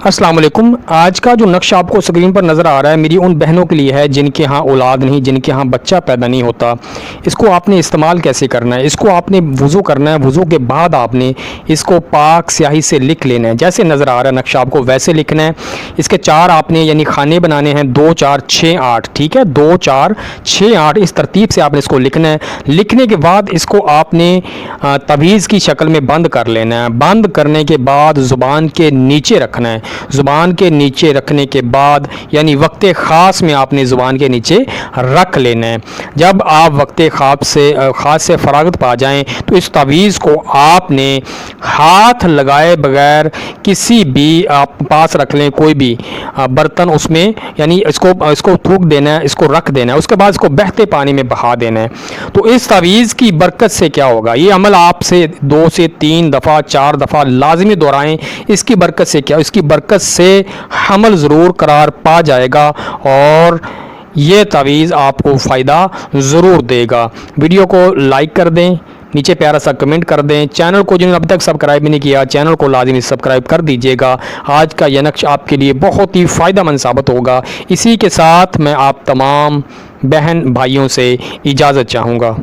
अस्सलाम वालेकुम। आज का जो नक्शा आपको स्क्रीन पर नज़र आ रहा है मेरी उन बहनों के लिए है जिनके यहाँ औलाद नहीं, जिनके यहाँ बच्चा पैदा नहीं होता। इसको आपने इस्तेमाल कैसे करना है, इसको आपने वज़ू करना है। वज़ू के बाद आपने इसको पाक स्याही से लिख लेना है, जैसे नज़र आ रहा है नक्शा आपको वैसे लिखना है। इसके चार आपने यानी खाने बनाने हैं, 2 4 6 8, ठीक है, 2 4 6 8 इस तरतीब से आपने इसको लिखना है। लिखने के बाद इसको आपने तवीज़ की शक्ल में बंद कर लेना है। बंद करने के बाद ज़ुबान के नीचे रखना है। ज़ुबान के नीचे रखने के बाद यानी वक्त ख़ास में आपने ज़ुबान के नीचे रख लेना है। जब आप वक्त ख़ास से फ़रागत पा जाएं तो इस तवीज़ को आपने हाथ लगाए बगैर किसी भी आप पास रख लें, कोई भी बर्तन, उसमें यानी इसको थूक देना है, इसको रख देना है। उसके बाद इसको बहते पानी में बहा देना है। तो इस तवीज़ की बरकत से क्या होगा, ये अमल आपसे 2 से 3 दफ़ा 4 दफ़ा लाजमी दोहराएं। इसकी बरकत से क्या, इसकी बरकत से हमल ज़रूर करार पा जाएगा और ये तवीज़ आपको फ़ायदा ज़रूर देगा। वीडियो को लाइक कर दें, नीचे प्यारा सा कमेंट कर दें। चैनल को जिन्होंने अभी तक सब्सक्राइब नहीं किया, चैनल को लाजमी सब्सक्राइब कर दीजिएगा। आज का यह नक्श आपके लिए बहुत ही फ़ायदेमंद साबित होगा। इसी के साथ मैं आप तमाम बहन भाइयों से इजाज़त चाहूँगा।